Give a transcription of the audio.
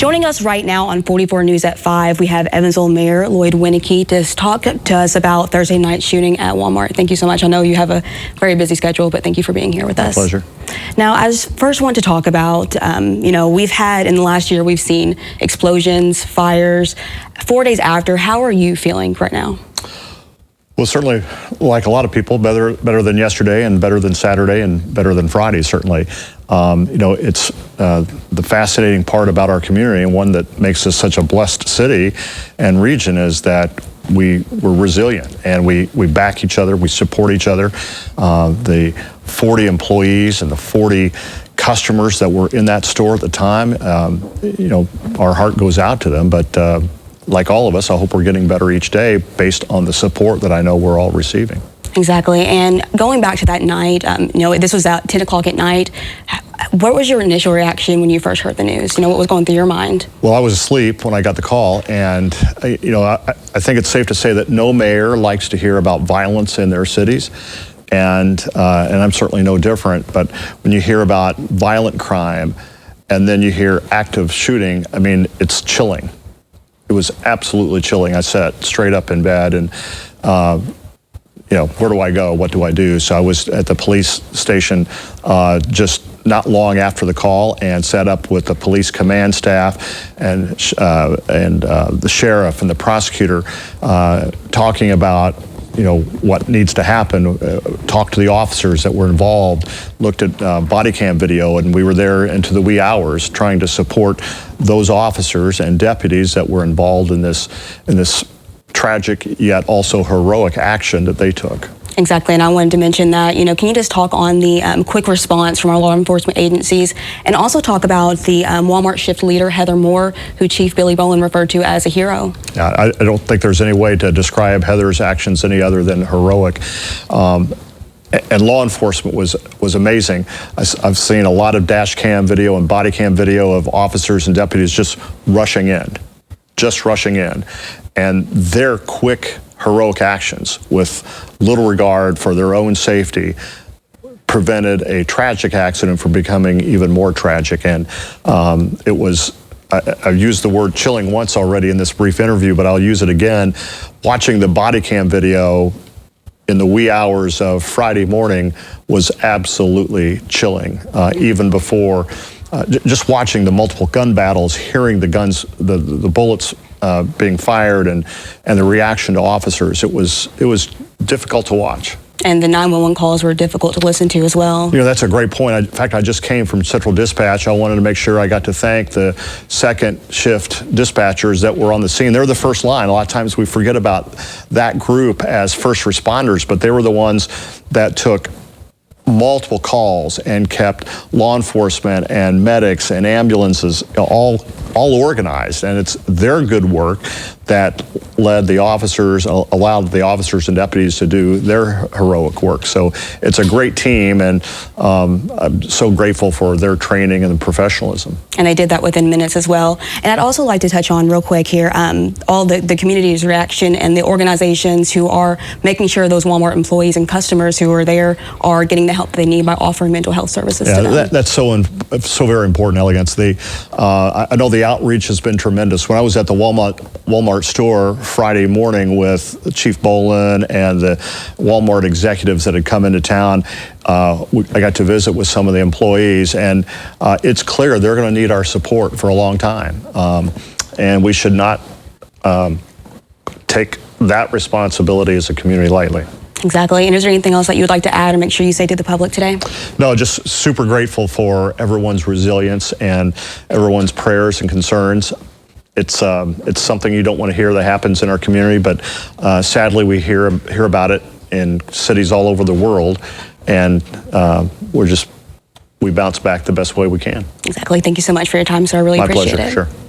Joining us right now on 44 News at 5, we have Evansville Mayor Lloyd Winnecke to talk to us about Thursday night shooting at Walmart. Thank you so much. I know you have a very busy schedule, but thank you for being here with us. My pleasure. Now, I first want to talk about, we've had in the last year, we've seen explosions, fires. 4 days after, how are you feeling right now? Well, certainly, like a lot of people, better than yesterday and better than Saturday and better than Friday, certainly. It's the fascinating part about our community, and one that makes us such a blessed city and region, is that we're resilient and we back each other, we support each other. The 40 employees and the 40 customers that were in that store at the time, our heart goes out to them, but like all of us, I hope we're getting better each day based on the support that I know we're all receiving. Exactly. And going back to that night, this was at 10 o'clock at night. What was your initial reaction when you first heard the news? What was going through your mind? Well, I was asleep when I got the call, and I think it's safe to say that no mayor likes to hear about violence in their cities. And I'm certainly no different, but when you hear about violent crime and then you hear active shooting, it's chilling. It was absolutely chilling. I sat straight up in bed and, where do I go? What do I do? So I was at the police station just not long after the call and sat up with the police command staff and the sheriff and the prosecutor talking about what needs to happen, talk to the officers that were involved, looked at body cam video, and we were there into the wee hours trying to support those officers and deputies that were involved in this tragic yet also heroic action that they took. Exactly, and I wanted to mention that, can you just talk on the quick response from our law enforcement agencies, and also talk about the Walmart shift leader, Heather Moore, who Chief Billy Boland referred to as a hero? Yeah, I don't think there's any way to describe Heather's actions any other than heroic. And law enforcement was amazing. I've seen a lot of dash cam video and body cam video of officers and deputies just rushing in. And their quick, heroic actions with little regard for their own safety prevented a tragic accident from becoming even more tragic. And it was, I've used the word chilling once already in this brief interview, but I'll use it again. Watching the body cam video in the wee hours of Friday morning was absolutely chilling. Even before, just watching the multiple gun battles, hearing the guns, the bullets being fired, and the reaction to officers, it was difficult to watch. And the 911 calls were difficult to listen to as well. That's a great point. In fact, I just came from Central Dispatch. I wanted to make sure I got to thank the second shift dispatchers that were on the scene. They're the first line. A lot of times we forget about that group as first responders, but they were the ones that took multiple calls and kept law enforcement and medics and ambulances all organized. And it's their good work that allowed the officers and deputies to do their heroic work. So it's a great team, and I'm so grateful for their training and professionalism. And they did that within minutes as well. And I'd also like to touch on real quick here, all the community's reaction and the organizations who are making sure those Walmart employees and customers who are there are getting the help they need by offering mental health services to them. That's so very important, Elegance. I know the outreach has been tremendous. When I was at the Walmart store Friday morning with Chief Boland and the Walmart executives that had come into town, I got to visit with some of the employees, and it's clear they're going to need our support for a long time. And we should not take that responsibility as a community lightly. Exactly. And is there anything else that you would like to add or make sure you say to the public today? No, just super grateful for everyone's resilience and everyone's prayers and concerns. It's something you don't want to hear that happens in our community, but sadly we hear about it in cities all over the world, and we bounce back the best way we can. Exactly. Thank you so much for your time, sir. I really appreciate it. My pleasure. Sure.